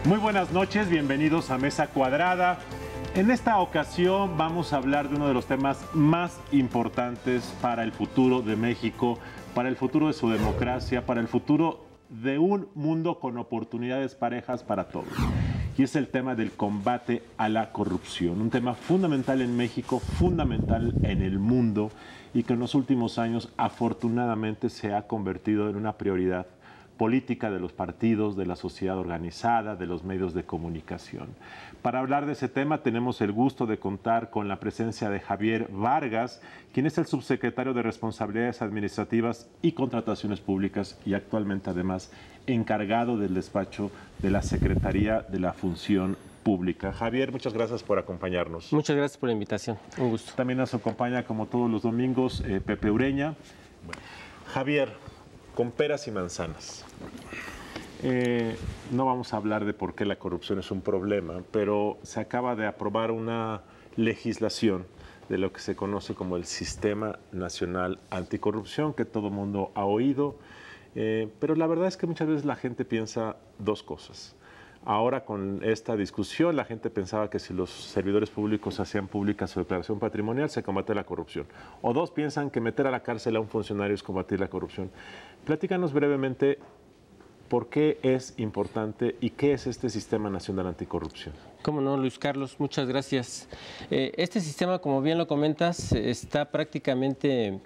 Muy buenas noches, bienvenidos a Mesa Cuadrada. En esta ocasión vamos a hablar de uno de los temas más importantes para el futuro de México, para el futuro de su democracia, para el futuro de un mundo con oportunidades parejas para todos. Y es el tema del combate a la corrupción, un tema fundamental en México, fundamental en el mundo y que en los últimos años afortunadamente se ha convertido en una prioridad política de los partidos, de la sociedad organizada, de los medios de comunicación. Para hablar de ese tema tenemos el gusto de contar con la presencia de Javier Vargas, quien es el subsecretario de Responsabilidades Administrativas y Contrataciones Públicas y actualmente además encargado del despacho de la Secretaría de la Función Pública. Javier, muchas gracias por acompañarnos. Muchas gracias por la invitación, un gusto. También nos acompaña como todos los domingos Pepe Ureña. Bueno, Javier, con peras y manzanas. No vamos a hablar de por qué la corrupción es un problema, pero se acaba de aprobar una legislación de lo que se conoce como el Sistema Nacional Anticorrupción, que todo el mundo ha oído, pero la verdad es que muchas veces la gente piensa dos cosas. Ahora con esta discusión la gente pensaba que si los servidores públicos hacían pública su declaración patrimonial se combate la corrupción. O dos piensan que meter a la cárcel a un funcionario es combatir la corrupción. Platícanos brevemente por qué es importante y qué es este Sistema Nacional Anticorrupción. Cómo no, Luis Carlos, muchas gracias. Este sistema, como bien lo comentas, está prácticamente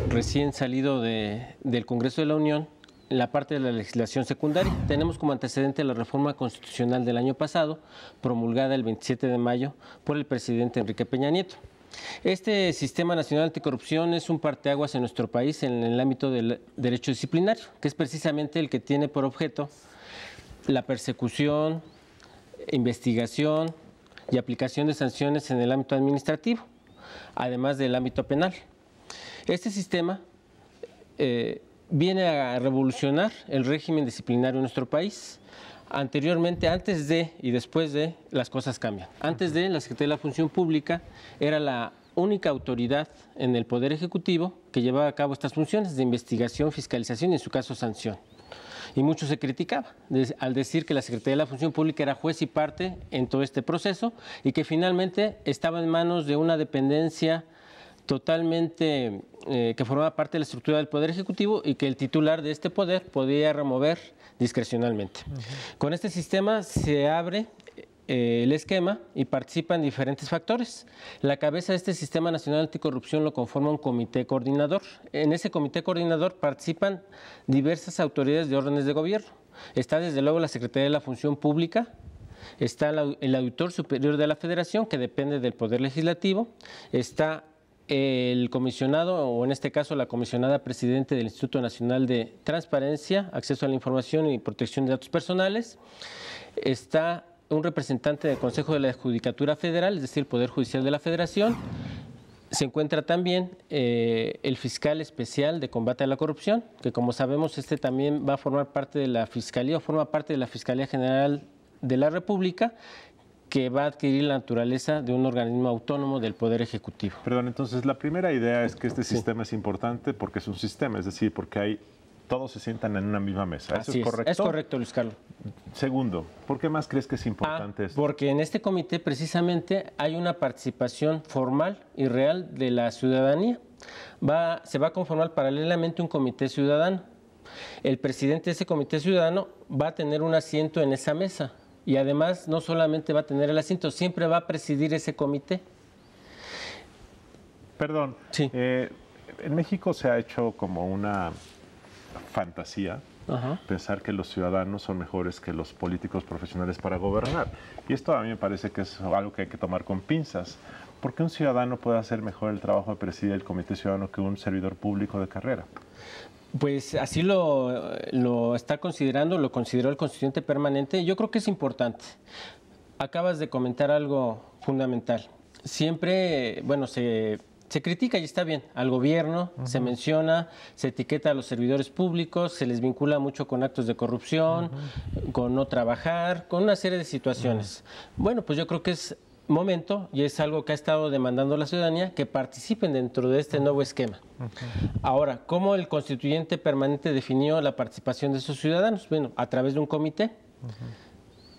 recién salido del Congreso de la Unión. En la parte de la legislación secundaria, tenemos como antecedente la reforma constitucional del año pasado, promulgada el 27 de mayo por el presidente Enrique Peña Nieto. Este Sistema Nacional Anticorrupción es un parteaguas en nuestro país en el ámbito del derecho disciplinario, que es precisamente el que tiene por objeto la persecución, investigación y aplicación de sanciones en el ámbito administrativo, además del ámbito penal. Este sistema viene a revolucionar el régimen disciplinario en nuestro país. Anteriormente, antes de y después de, las cosas cambian. Antes de, la Secretaría de la Función Pública era la única autoridad en el Poder Ejecutivo que llevaba a cabo estas funciones de investigación, fiscalización y en su caso sanción. Y mucho se criticaba al decir que la Secretaría de la Función Pública era juez y parte en todo este proceso y que finalmente estaba en manos de una dependencia totalmente que formaba parte de la estructura del Poder Ejecutivo y que el titular de este poder podía remover discrecionalmente. Con este sistema se abre el esquema y participan diferentes factores. La cabeza de este Sistema Nacional Anticorrupción lo conforma un comité coordinador. En ese comité coordinador participan diversas autoridades de órdenes de gobierno. Está desde luego la Secretaría de la Función Pública, está el Auditor Superior de la Federación, que depende del Poder Legislativo, está el comisionado, o en este caso la comisionada presidente del Instituto Nacional de Transparencia, Acceso a la Información y Protección de Datos Personales, está un representante del Consejo de la Judicatura Federal, es decir, el Poder Judicial de la Federación, se encuentra también el fiscal especial de combate a la corrupción, que como sabemos este también va a formar parte de la Fiscalía o forma parte de la Fiscalía General de la República, que va a adquirir la naturaleza de un organismo autónomo del Poder Ejecutivo. Perdón, entonces la primera idea es que este sistema es importante porque es un sistema, es decir, porque todos se sientan en una misma mesa. ¿Eso es correcto? Es correcto, Luis Carlos. Segundo, ¿por qué más crees que es importante esto? Porque en este comité precisamente hay una participación formal y real de la ciudadanía. Se va a conformar paralelamente un comité ciudadano. El presidente de ese comité ciudadano va a tener un asiento en esa mesa. Y además no solamente va a tener el asiento, siempre va a presidir ese comité. Perdón, sí. En México se ha hecho como una fantasía pensar que los ciudadanos son mejores que los políticos profesionales para gobernar. Y esto a mí me parece que es algo que hay que tomar con pinzas. ¿Por qué un ciudadano puede hacer mejor el trabajo de presidir el comité ciudadano que un servidor público de carrera? Pues así lo está considerando, lo consideró el constituyente permanente. Yo creo que es importante. Acabas de comentar algo fundamental. Siempre, bueno, se critica y está bien al gobierno, se menciona, se etiqueta a los servidores públicos, se les vincula mucho con actos de corrupción, con no trabajar, con una serie de situaciones. Bueno, pues yo creo que es momento, y es algo que ha estado demandando la ciudadanía, que participen dentro de este nuevo esquema. Ahora, ¿cómo el constituyente permanente definió la participación de esos ciudadanos? Bueno, a través de un comité.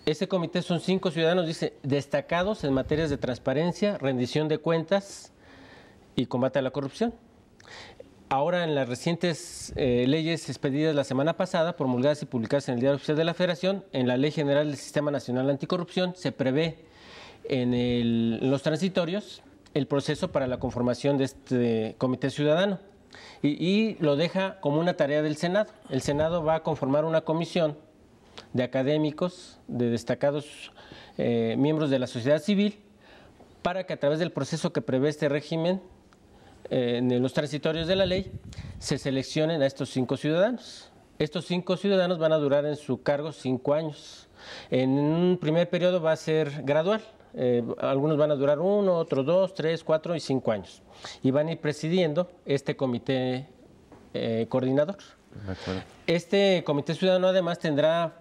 Ese comité son 5 ciudadanos, dice, destacados en materias de transparencia, rendición de cuentas y combate a la corrupción. Ahora, en las recientes leyes expedidas la semana pasada, promulgadas y publicadas en el Diario Oficial de la Federación, en la Ley General del Sistema Nacional Anticorrupción, se prevé en los transitorios el proceso para la conformación de este comité ciudadano y lo deja como una tarea del Senado. El Senado va a conformar una comisión de académicos, de destacados miembros de la sociedad civil, para que a través del proceso que prevé este régimen en los transitorios de la ley, se seleccionen a estos 5 ciudadanos. Estos 5 ciudadanos van a durar en su cargo 5 años. En un primer periodo va a ser gradual. Algunos van a durar 1, otros 2, 3, 4 y 5 años. Y van a ir presidiendo este comité coordinador. Este comité ciudadano además tendrá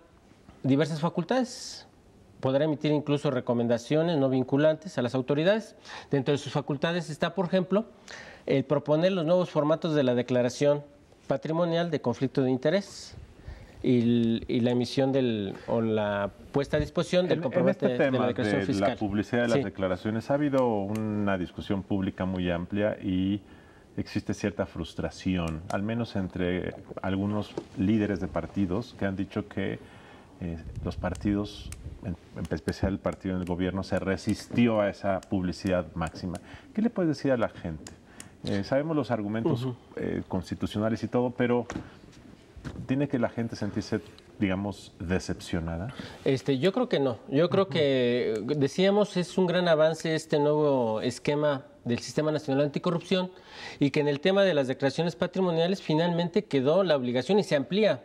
diversas facultades. Podrá emitir incluso recomendaciones no vinculantes a las autoridades. Dentro de sus facultades está, por ejemplo, el proponer los nuevos formatos de la declaración patrimonial de conflicto de interés y la emisión o la puesta a disposición del comprobante en este tema de la declaración fiscal. La publicidad de las declaraciones, ha habido una discusión pública muy amplia y existe cierta frustración, al menos entre algunos líderes de partidos que han dicho que los partidos, en especial el partido en el gobierno, se resistió a esa publicidad máxima. ¿Qué le puedes decir a la gente? Sabemos los argumentos constitucionales y todo, pero ¿tiene que la gente sentirse, digamos, decepcionada? Yo creo que no. Yo creo que, decíamos, es un gran avance este nuevo esquema del Sistema Nacional Anticorrupción y que en el tema de las declaraciones patrimoniales finalmente quedó la obligación y se amplía.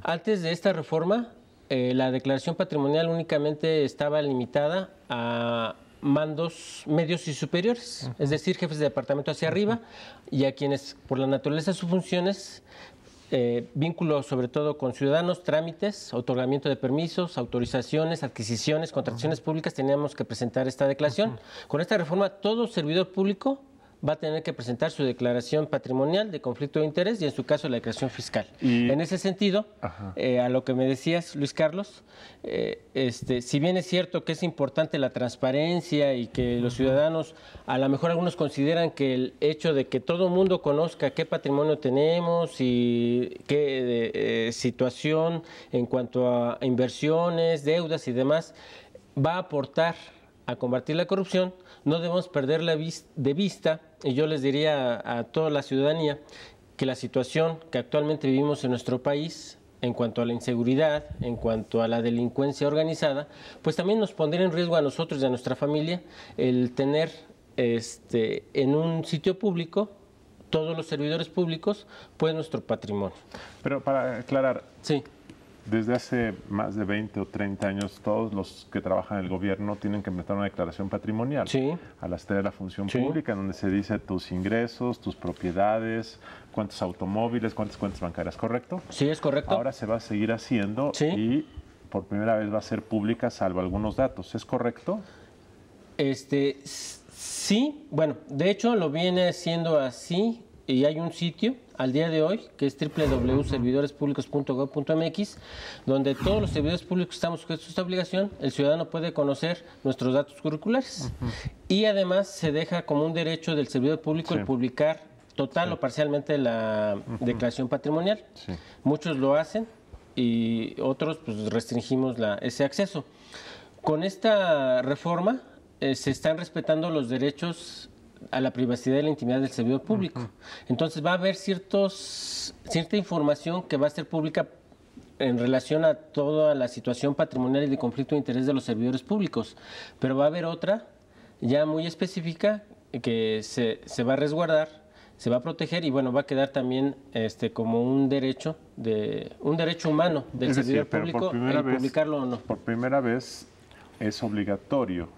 Antes de esta reforma, la declaración patrimonial únicamente estaba limitada a mandos medios y superiores, es decir, jefes de departamento hacia arriba, y a quienes, por la naturaleza de sus funciones, vínculos sobre todo con ciudadanos, trámites, otorgamiento de permisos, autorizaciones, adquisiciones, contrataciones públicas, teníamos que presentar esta declaración. Con esta reforma, todo servidor público va a tener que presentar su declaración patrimonial de conflicto de interés y en su caso la declaración fiscal. En ese sentido, a lo que me decías, Luis Carlos, si bien es cierto que es importante la transparencia y que los ciudadanos, a lo mejor algunos consideran que el hecho de que todo el mundo conozca qué patrimonio tenemos y qué situación en cuanto a inversiones, deudas y demás, va a aportar a combatir la corrupción, no debemos perder de vista, y yo les diría a toda la ciudadanía, que la situación que actualmente vivimos en nuestro país, en cuanto a la inseguridad, en cuanto a la delincuencia organizada, pues también nos pondría en riesgo a nosotros y a nuestra familia el tener en un sitio público, todos los servidores públicos, pues nuestro patrimonio. Pero para aclarar, sí, desde hace más de 20 o 30 años, todos los que trabajan en el gobierno tienen que presentar una declaración patrimonial a la estrella de la función pública, en donde se dice tus ingresos, tus propiedades, cuántos automóviles, cuántas cuentas bancarias, ¿correcto? Sí, es correcto. Ahora se va a seguir haciendo y por primera vez va a ser pública, salvo algunos datos, ¿es correcto? Sí, bueno, de hecho lo viene siendo así y hay un sitio al día de hoy, que es www.servidorespublicos.gov.mx, donde todos los servidores públicos estamos sujetos a esta obligación. El ciudadano puede conocer nuestros datos curriculares y además se deja como un derecho del servidor público el publicar total o parcialmente la declaración patrimonial. Muchos lo hacen y otros pues restringimos ese acceso. Con esta reforma se están respetando los derechos a la privacidad y la intimidad del servidor público. Entonces va a haber cierta información que va a ser pública en relación a toda la situación patrimonial y de conflicto de interés de los servidores públicos, pero va a haber otra ya muy específica que se va a resguardar, se va a proteger y bueno, va a quedar también como un derecho humano del servidor público el publicarlo o no. Por primera vez es obligatorio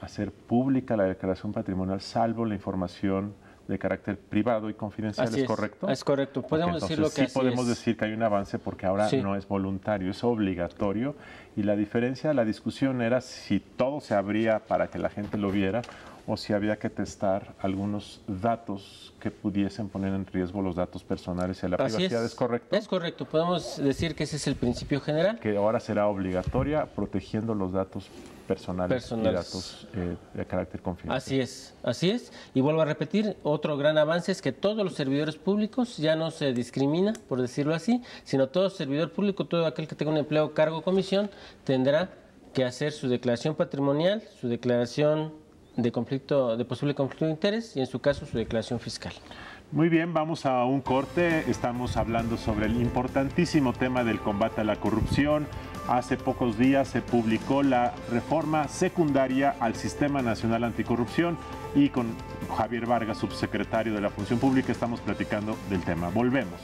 hacer pública la declaración patrimonial, salvo la información de carácter privado y confidencial, Así ¿es correcto? Es correcto, podemos decirlo que sí podemos decir que hay un avance porque ahora no es voluntario, es obligatorio, y la diferencia, la discusión era si todo se abría para que la gente lo viera o si había que testar algunos datos que pudiesen poner en riesgo los datos personales y la privacidad. ¿Es correcto? Es correcto, podemos decir que ese es el principio general. Que ahora será obligatoria, protegiendo los datos personales. Y datos de carácter confidencial. Así es. Y vuelvo a repetir, otro gran avance es que todos los servidores públicos ya no se discrimina, por decirlo así, sino todo servidor público, todo aquel que tenga un empleo, cargo o comisión, tendrá que hacer su declaración patrimonial, su declaración de posible conflicto de interés y en su caso su declaración fiscal. Muy bien, vamos a un corte. Estamos hablando sobre el importantísimo tema del combate a la corrupción. Hace pocos días se publicó la reforma secundaria al Sistema Nacional Anticorrupción y con Javier Vargas, subsecretario de la Función Pública, estamos platicando del tema. Volvemos.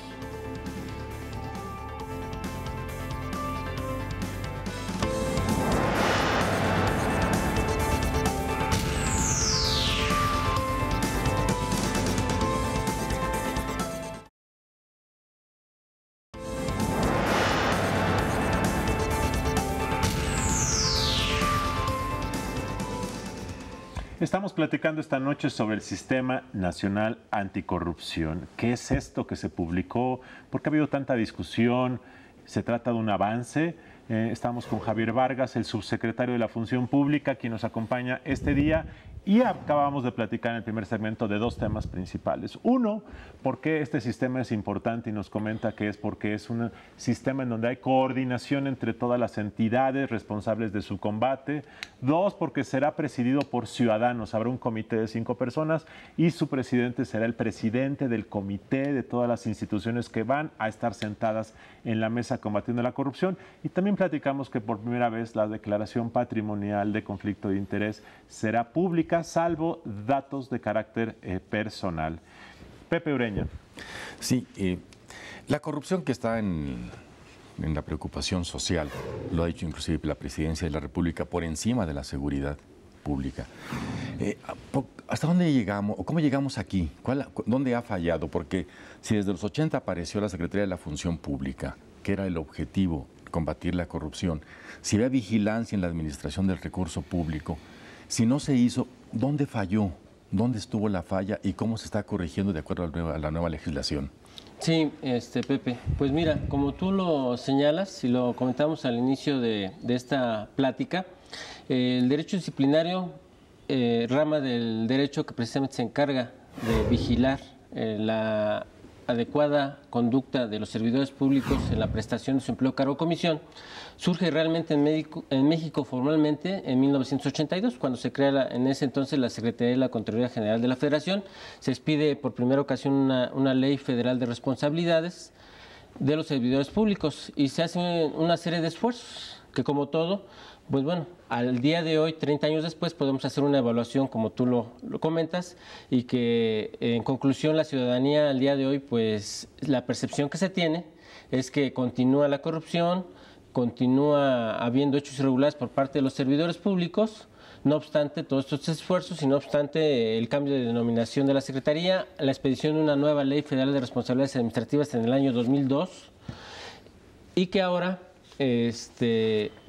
Estamos platicando esta noche sobre el Sistema Nacional Anticorrupción. ¿Qué es esto que se publicó? ¿Por qué ha habido tanta discusión? ¿Se trata de un avance? Estamos con Javier Vargas, el subsecretario de la Función Pública, quien nos acompaña este día. Y acabamos de platicar en el primer segmento de dos temas principales. Uno, por qué este sistema es importante y nos comenta que es porque es un sistema en donde hay coordinación entre todas las entidades responsables de su combate. Dos, porque será presidido por ciudadanos. Habrá un comité de 5 personas y su presidente será el presidente del comité de todas las instituciones que van a estar sentadas en la mesa combatiendo la corrupción. Y también platicamos que por primera vez la declaración patrimonial de conflicto de interés será pública, salvo datos de carácter personal. Pepe Ureña. Sí, la corrupción que está en la preocupación social, lo ha dicho inclusive la Presidencia de la República, por encima de la seguridad pública. ¿Hasta dónde llegamos o cómo llegamos aquí? ¿Dónde ha fallado? Porque si desde los 80 apareció la Secretaría de la Función Pública, que era el objetivo, combatir la corrupción, si había vigilancia en la administración del recurso público, si no se hizo, ¿dónde falló? ¿Dónde estuvo la falla y cómo se está corrigiendo de acuerdo a la nueva legislación? Sí, Pepe, pues mira, como tú lo señalas y lo comentamos al inicio de esta plática, el derecho disciplinario, rama del derecho que precisamente se encarga de vigilar la adecuada conducta de los servidores públicos en la prestación de su empleo, cargo o comisión, surge realmente en México formalmente en 1982, cuando se crea en ese entonces la Secretaría de la Contraloría General de la Federación. Se expide por primera ocasión una ley federal de responsabilidades de los servidores públicos y se hace una serie de esfuerzos que, como todo, pues bueno, al día de hoy, 30 años después, podemos hacer una evaluación como tú lo comentas y que en conclusión la ciudadanía al día de hoy, pues la percepción que se tiene es que continúa la corrupción, continúa habiendo hechos irregulares por parte de los servidores públicos, no obstante todos estos esfuerzos y no obstante el cambio de denominación de la Secretaría, la expedición de una nueva Ley Federal de Responsabilidades Administrativas en el año 2002 y que ahora,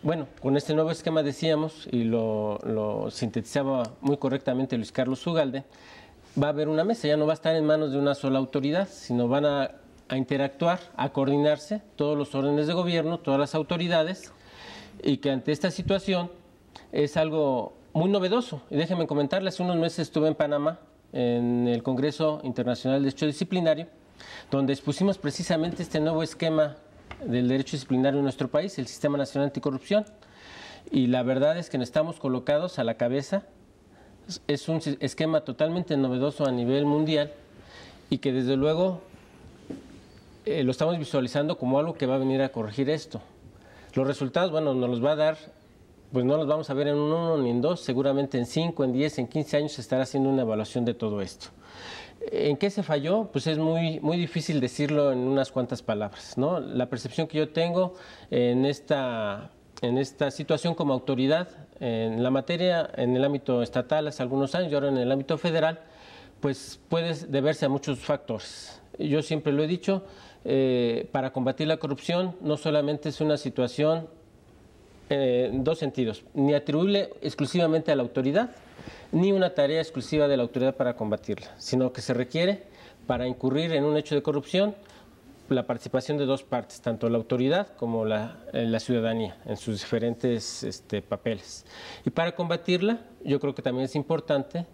bueno, con este nuevo esquema decíamos, y lo sintetizaba muy correctamente Luis Carlos Ugalde, va a haber una mesa, ya no va a estar en manos de una sola autoridad, sino van a interactuar, a coordinarse todos los órdenes de gobierno, todas las autoridades, y que ante esta situación es algo muy novedoso. Y déjenme comentarles, hace unos meses estuve en Panamá, en el Congreso Internacional de Derecho Disciplinario, donde expusimos precisamente este nuevo esquema del derecho disciplinario en nuestro país, el Sistema Nacional Anticorrupción, y la verdad es que estamos colocados a la cabeza. Es un esquema totalmente novedoso a nivel mundial y que desde luego lo estamos visualizando como algo que va a venir a corregir esto. Los resultados, bueno, nos los va a dar, pues no los vamos a ver en 1 ni en 2, seguramente en 5, en 10, en 15 años se estará haciendo una evaluación de todo esto. ¿En qué se falló? Pues es muy difícil decirlo en unas cuantas palabras, ¿no? La percepción que yo tengo en esta situación como autoridad en la materia, en el ámbito estatal hace algunos años y ahora en el ámbito federal, pues puede deberse a muchos factores. Yo siempre lo he dicho, para combatir la corrupción no solamente es una situación en dos sentidos, ni atribuible exclusivamente a la autoridad, ni una tarea exclusiva de la autoridad para combatirla, sino que se requiere, para incurrir en un hecho de corrupción, la participación de dos partes, tanto la autoridad como la ciudadanía, en sus diferentes papeles. Y para combatirla, yo creo que también es importante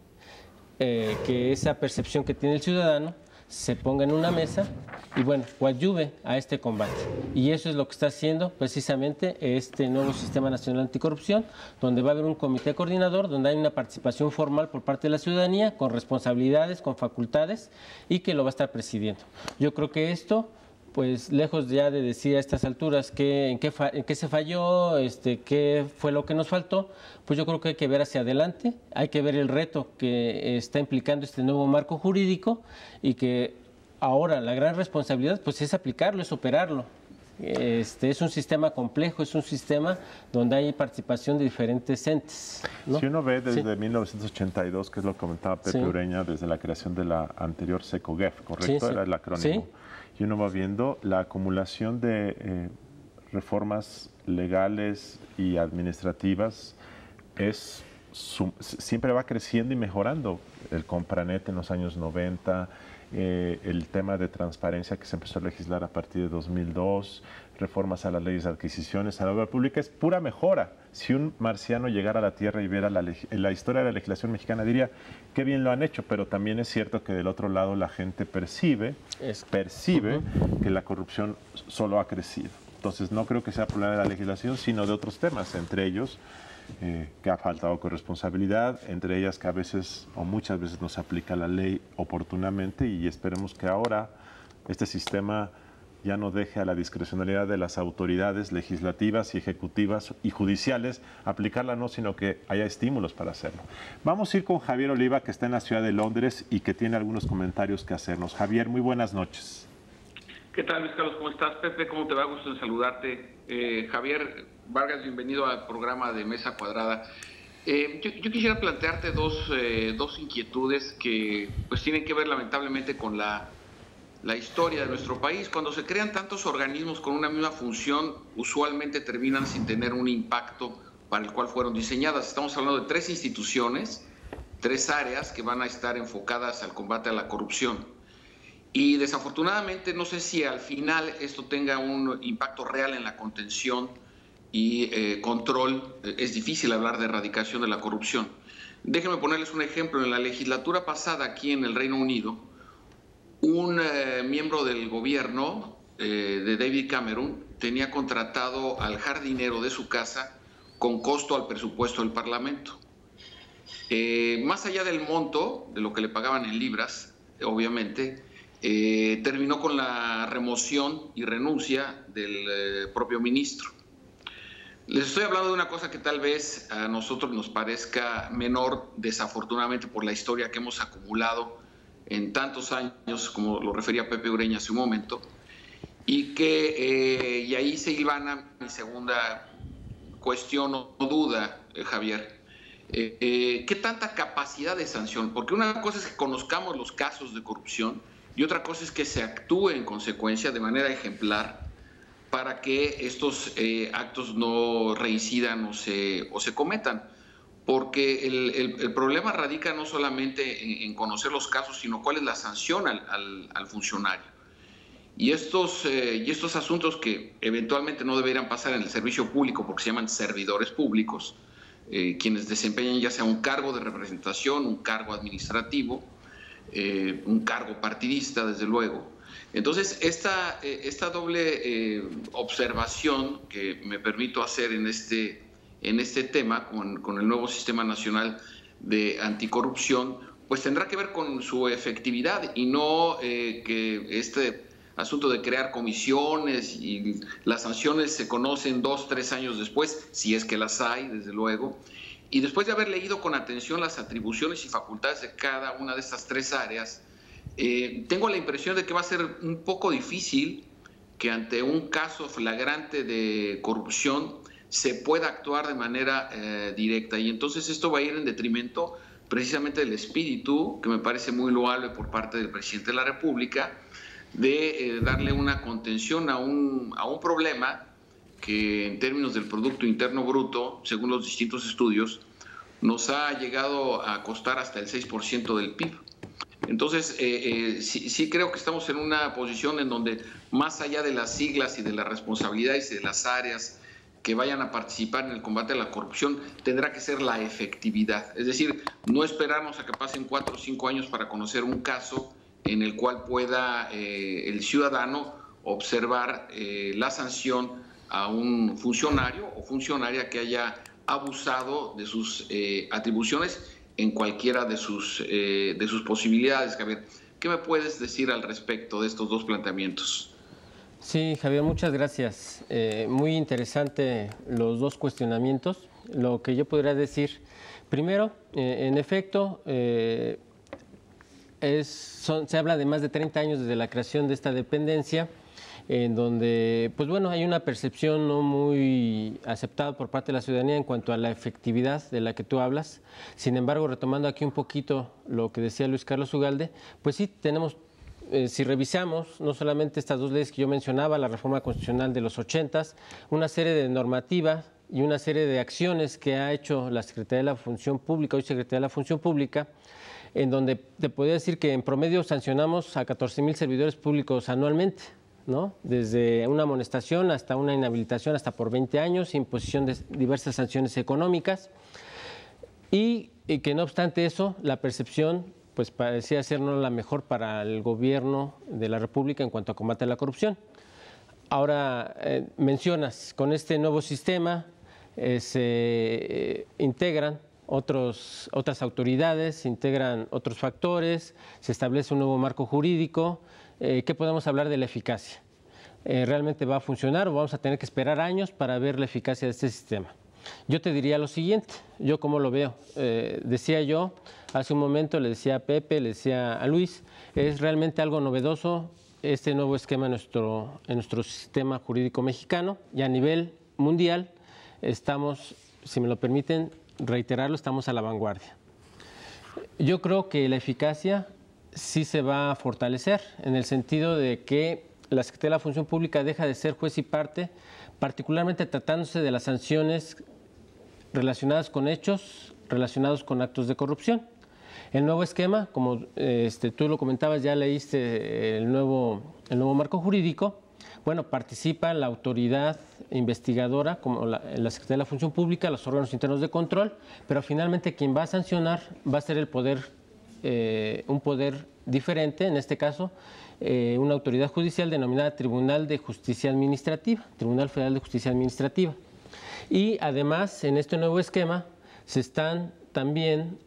que esa percepción que tiene el ciudadano se ponga en una mesa y, bueno, coadyuve a este combate. Y eso es lo que está haciendo precisamente este nuevo Sistema Nacional Anticorrupción, donde va a haber un comité coordinador, donde hay una participación formal por parte de la ciudadanía, con responsabilidades, con facultades, y que lo va a estar presidiendo. Yo creo que esto, pues lejos ya de decir a estas alturas en qué se falló, qué fue lo que nos faltó, pues yo creo que hay que ver hacia adelante, hay que ver el reto que está implicando este nuevo marco jurídico y que ahora la gran responsabilidad pues es aplicarlo, es operarlo. Es un sistema complejo, es un sistema donde hay participación de diferentes entes, ¿no? Si uno ve desde 1982, que es lo que comentaba Pepe Ureña, desde la creación de la anterior SECOGEF, ¿correcto? Era el acrónimo. Y uno va viendo la acumulación de reformas legales y administrativas siempre va creciendo y mejorando. El Compranet en los años 90, el tema de transparencia que se empezó a legislar a partir de 2002, reformas a las leyes de adquisiciones, a la obra pública, es pura mejora. Si un marciano llegara a la Tierra y viera la historia de la legislación mexicana, diría, qué bien lo han hecho, pero también es cierto que del otro lado la gente percibe que la corrupción solo ha crecido. Entonces no creo que sea problema de la legislación, sino de otros temas, entre ellos que ha faltado corresponsabilidad, entre ellas que a veces o muchas veces no se aplica la ley oportunamente, y esperemos que ahora este sistema ya no deje a la discrecionalidad de las autoridades legislativas y ejecutivas y judiciales aplicarla, no, sino que haya estímulos para hacerlo. Vamos a ir con Javier Oliva, que está en la ciudad de Londres y que tiene algunos comentarios que hacernos. Javier, muy buenas noches. ¿Qué tal, Luis Carlos? ¿Cómo estás? Pepe, ¿cómo te va? Gusto en saludarte. Javier Vargas, bienvenido al programa de Mesa Cuadrada. Yo quisiera plantearte dos inquietudes que pues tienen que ver lamentablemente con la historia de nuestro país. Cuando se crean tantos organismos con una misma función, usualmente terminan sin tener un impacto para el cual fueron diseñadas. Estamos hablando de 3 instituciones, 3 áreas que van a estar enfocadas al combate a la corrupción. Y desafortunadamente no sé si al final esto tenga un impacto real en la contención y control. Es difícil hablar de erradicación de la corrupción. Déjenme ponerles un ejemplo. En la legislatura pasada aquí en el Reino Unido, un miembro del gobierno de David Cameron tenía contratado al jardinero de su casa con costo al presupuesto del Parlamento. Más allá del monto, de lo que le pagaban en libras, obviamente, terminó con la remoción y renuncia del propio ministro. Les estoy hablando de una cosa que tal vez a nosotros nos parezca menor, desafortunadamente por la historia que hemos acumulado en tantos años, como lo refería Pepe Ureña hace un momento, y ahí se hilvana mi segunda cuestión o duda, Javier. ¿Qué tanta capacidad de sanción? Porque una cosa es que conozcamos los casos de corrupción y otra cosa es que se actúe en consecuencia de manera ejemplar para que estos actos no reincidan o se cometan. Porque el problema radica no solamente en conocer los casos, sino cuál es la sanción al funcionario. Y estos asuntos que eventualmente no deberían pasar en el servicio público porque se llaman servidores públicos, quienes desempeñan ya sea un cargo de representación, un cargo administrativo, un cargo partidista, desde luego. Entonces, esta doble observación que me permito hacer en este tema con el nuevo Sistema Nacional de Anticorrupción, pues tendrá que ver con su efectividad y no que este asunto de crear comisiones y las sanciones se conocen 2, 3 años después, si es que las hay, desde luego. Y después de haber leído con atención las atribuciones y facultades de cada una de estas 3 áreas, tengo la impresión de que va a ser un poco difícil que ante un caso flagrante de corrupción se pueda actuar de manera directa. Y entonces esto va a ir en detrimento precisamente del espíritu, que me parece muy loable por parte del presidente de la República, de darle una contención a un problema que en términos del Producto Interno Bruto, según los distintos estudios, nos ha llegado a costar hasta el 6% del PIB. Entonces, sí creo que estamos en una posición en donde, más allá de las siglas y de las responsabilidades y de las áreas que vayan a participar en el combate a la corrupción, tendrá que ser la efectividad. Es decir, no esperarnos a que pasen 4 o 5 años para conocer un caso en el cual pueda el ciudadano observar la sanción a un funcionario o funcionaria que haya abusado de sus atribuciones en cualquiera de sus posibilidades. Javier, ¿qué me puedes decir al respecto de estos dos planteamientos? Sí, Javier, muchas gracias. Muy interesante los dos cuestionamientos. Lo que yo podría decir, primero, en efecto, se habla de más de 30 años desde la creación de esta dependencia, en donde, pues bueno, hay una percepción no muy aceptada por parte de la ciudadanía en cuanto a la efectividad de la que tú hablas. Sin embargo, retomando aquí un poquito lo que decía Luis Carlos Ugalde, pues sí, tenemos, si revisamos no solamente estas dos leyes que yo mencionaba, la reforma constitucional de los 80s, una serie de normativas y una serie de acciones que ha hecho la Secretaría de la Función Pública, hoy Secretaría de la Función Pública, en donde te podría decir que en promedio sancionamos a 14,000 servidores públicos anualmente, ¿no? Desde una amonestación hasta una inhabilitación hasta por 20 años, imposición de diversas sanciones económicas, y que no obstante eso, la percepción pues parecía ser no la mejor para el gobierno de la República en cuanto a combate a la corrupción. Ahora mencionas, con este nuevo sistema se integran otras autoridades, se integran otros factores, se establece un nuevo marco jurídico. ¿Qué podemos hablar de la eficacia? ¿Realmente va a funcionar o vamos a tener que esperar años para ver la eficacia de este sistema? Yo te diría lo siguiente, yo cómo lo veo. Decía yo, hace un momento le decía a Pepe, le decía a Luis, es realmente algo novedoso este nuevo esquema en nuestro sistema jurídico mexicano, y a nivel mundial estamos, si me lo permiten reiterarlo, estamos a la vanguardia. Yo creo que la eficacia sí se va a fortalecer en el sentido de que la Secretaría de la Función Pública deja de ser juez y parte, particularmente tratándose de las sanciones relacionadas con hechos, relacionados con actos de corrupción. El nuevo esquema, como tú lo comentabas, ya leíste el nuevo marco jurídico. Bueno, participa la autoridad investigadora, como la Secretaría de la Función Pública, los órganos internos de control, pero finalmente quien va a sancionar va a ser el poder, un poder diferente, en este caso, una autoridad judicial denominada Tribunal de Justicia Administrativa, Tribunal Federal de Justicia Administrativa. Y además, en este nuevo esquema, se están también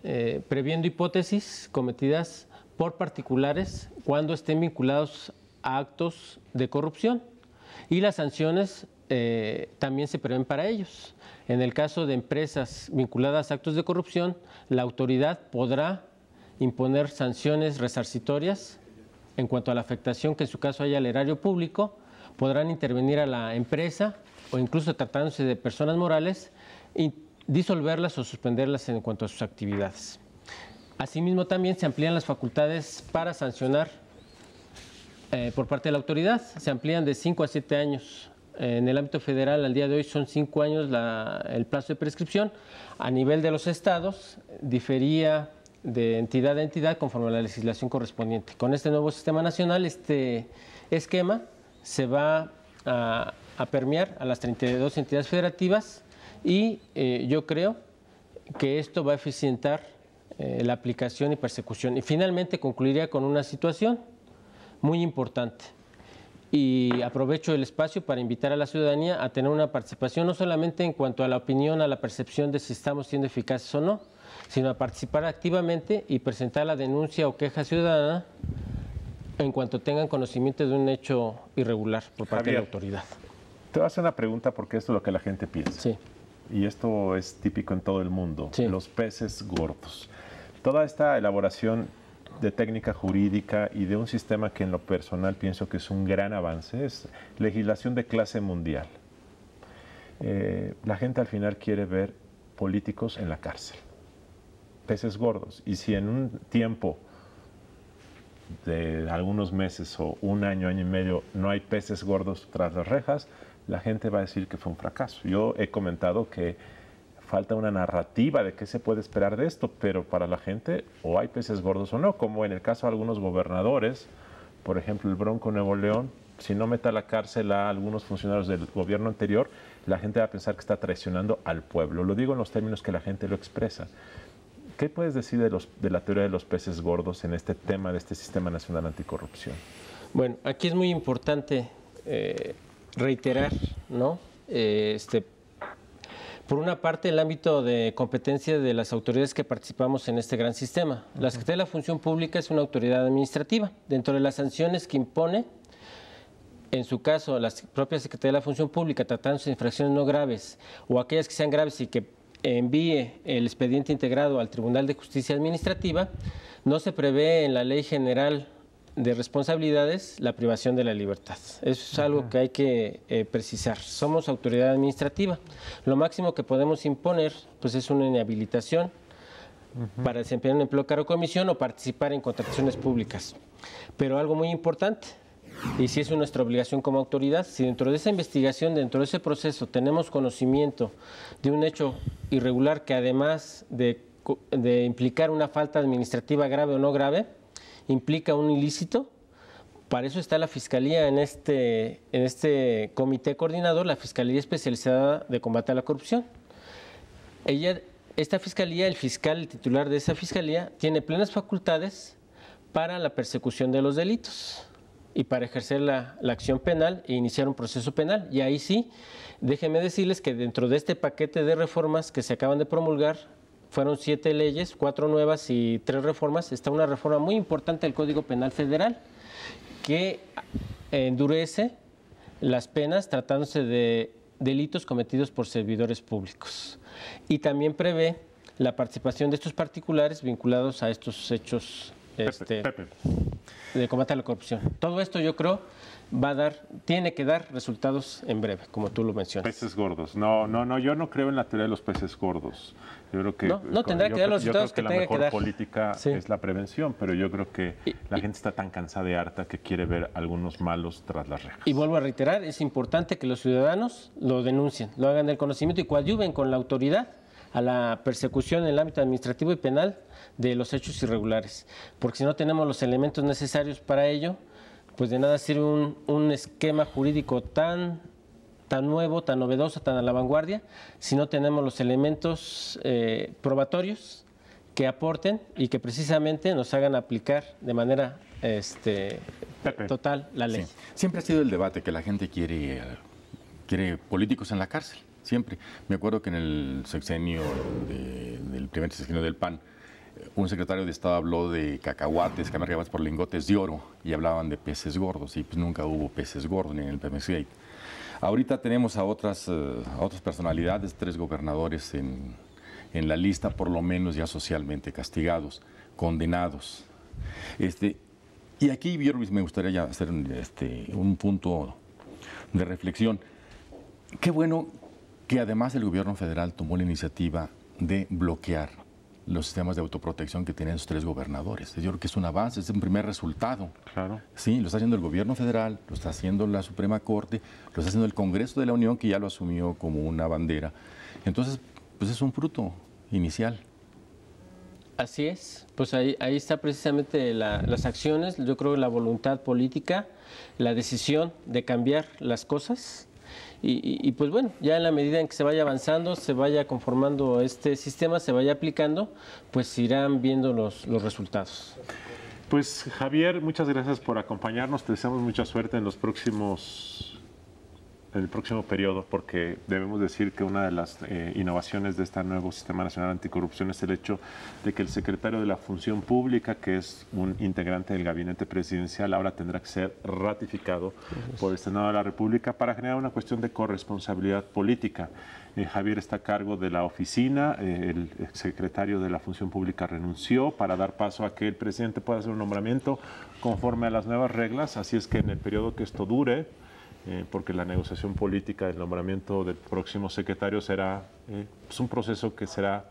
previendo hipótesis cometidas por particulares cuando estén vinculados a actos de corrupción, y las sanciones también se prevén para ellos. En el caso de empresas vinculadas a actos de corrupción, la autoridad podrá imponer sanciones resarcitorias en cuanto a la afectación que en su caso haya al erario público. Podrán intervenir a la empresa o incluso tratándose de personas morales y disolverlas o suspenderlas en cuanto a sus actividades. Asimismo, también se amplían las facultades para sancionar por parte de la autoridad. Se amplían de 5 a 7 años. En el ámbito federal, al día de hoy, son 5 años el plazo de prescripción. A nivel de los estados, difería de entidad a entidad conforme a la legislación correspondiente. Con este nuevo sistema nacional, este esquema se va a permear a las 32 entidades federativas, y yo creo que esto va a eficientar la aplicación y persecución. Y finalmente concluiría con una situación muy importante, y aprovecho el espacio para invitar a la ciudadanía a tener una participación no solamente en cuanto a la opinión, a la percepción de si estamos siendo eficaces o no, sino a participar activamente y presentar la denuncia o queja ciudadana en cuanto tengan conocimiento de un hecho irregular por parte de la autoridad. Te voy a hacer una pregunta porque esto es lo que la gente piensa. Sí. Y esto es típico en todo el mundo. Sí. Los peces gordos. Toda esta elaboración de técnica jurídica y de un sistema que en lo personal pienso que es un gran avance, es legislación de clase mundial. La gente al final quiere ver políticos en la cárcel. peces gordos. Y si en un tiempo de algunos meses o un año, año y medio, no hay peces gordos tras las rejas, la gente va a decir que fue un fracaso. Yo he comentado que falta una narrativa de qué se puede esperar de esto, pero para la gente o hay peces gordos o no, como en el caso de algunos gobernadores, por ejemplo el Bronco Nuevo León, si no mete a la cárcel a algunos funcionarios del gobierno anterior, la gente va a pensar que está traicionando al pueblo. Lo digo en los términos que la gente lo expresa. ¿Qué puedes decir de la teoría de los peces gordos en este tema de este Sistema Nacional Anticorrupción? Bueno, aquí es muy importante reiterar, ¿no? Por una parte, el ámbito de competencia de las autoridades que participamos en este gran sistema. La Secretaría de la Función Pública es una autoridad administrativa. Dentro de las sanciones que impone, en su caso, la propia Secretaría de la Función Pública, tratándose de infracciones no graves o aquellas que sean graves y que envíe el expediente integrado al Tribunal de Justicia Administrativa, no se prevé en la Ley General de Responsabilidades la privación de la libertad. Eso es algo que hay que precisar. Somos autoridad administrativa. Lo máximo que podemos imponer pues, es una inhabilitación para desempeñar un empleo, cargo o comisión o participar en contrataciones públicas. Pero algo muy importante, y si es nuestra obligación como autoridad, si dentro de esa investigación, dentro de ese proceso, tenemos conocimiento de un hecho irregular que además de implicar una falta administrativa grave o no grave, implica un ilícito, para eso está la Fiscalía en este comité coordinador, la Fiscalía Especializada de Combate a la Corrupción. Esta Fiscalía, el fiscal, el titular de esa Fiscalía, tiene plenas facultades para la persecución de los delitos y para ejercer la acción penal e iniciar un proceso penal. Y ahí sí, déjenme decirles que dentro de este paquete de reformas que se acaban de promulgar, fueron 7 leyes, 4 nuevas y 3 reformas. Está una reforma muy importante del Código Penal Federal que endurece las penas tratándose de delitos cometidos por servidores públicos. Y también prevé la participación de estos particulares vinculados a estos hechos de combate a la corrupción. Todo esto yo creo tiene que dar resultados en breve, como tú lo mencionas. Peces gordos. No, yo no creo en la teoría de los peces gordos. Yo creo que no tendrá que dar los resultados que tenga que dar. La mejor política es la prevención, pero yo creo que la gente está tan cansada y harta que quiere ver algunos malos tras las rejas. Y vuelvo a reiterar, es importante que los ciudadanos lo denuncien, lo hagan del conocimiento y coadyuven con la autoridad a la persecución en el ámbito administrativo y penal de los hechos irregulares, porque si no tenemos los elementos necesarios para ello, pues de nada sirve un esquema jurídico tan nuevo, tan novedoso, tan a la vanguardia, si no tenemos los elementos probatorios que aporten y que precisamente nos hagan aplicar de manera total la ley. Sí. Siempre ha sido el debate que la gente quiere políticos en la cárcel. Siempre. Me acuerdo que en el sexenio del primer sexenio del PAN, un secretario de Estado habló de cacahuates cambiados por lingotes de oro y hablaban de peces gordos y pues nunca hubo peces gordos ni en el Pemex Gate. Ahorita tenemos a otras personalidades, 3 gobernadores en la lista, por lo menos ya socialmente castigados, condenados. Y aquí, Luis, me gustaría ya hacer un punto de reflexión. Qué bueno que además el gobierno federal tomó la iniciativa de bloquear los sistemas de autoprotección que tienen esos 3 gobernadores. Yo creo que es un avance, es un primer resultado. Claro. Sí, lo está haciendo el gobierno federal, lo está haciendo la Suprema Corte, lo está haciendo el Congreso de la Unión, que ya lo asumió como una bandera. Entonces, pues es un fruto inicial. Así es, pues ahí está precisamente las acciones, yo creo la voluntad política, la decisión de cambiar las cosas. Y pues bueno, ya en la medida en que se vaya avanzando, se vaya conformando este sistema, se vaya aplicando, pues irán viendo los resultados. Pues Javier, muchas gracias por acompañarnos. Te deseamos mucha suerte en el próximo periodo, porque debemos decir que una de las innovaciones de este nuevo Sistema Nacional Anticorrupción es el hecho de que el secretario de la Función Pública, que es un integrante del gabinete presidencial, ahora tendrá que ser ratificado por el Senado de la República para generar una cuestión de corresponsabilidad política. Javier está a cargo de la oficina, el secretario de la Función Pública renunció para dar paso a que el presidente pueda hacer un nombramiento conforme a las nuevas reglas, así es que en el periodo que esto dure, porque la negociación política del nombramiento del próximo secretario será un proceso que será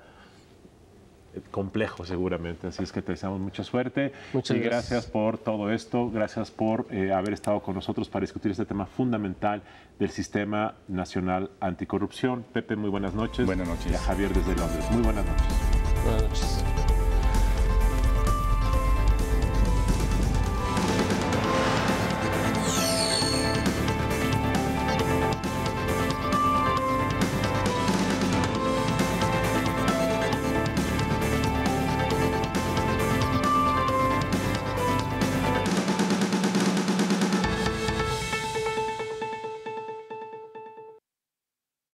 complejo seguramente, así es que te deseamos mucha suerte. Muchas gracias por todo esto, gracias por haber estado con nosotros para discutir este tema fundamental del Sistema Nacional Anticorrupción. Pepe, muy buenas noches. Buenas noches. Y a Javier desde Londres, muy buenas noches. Buenas noches.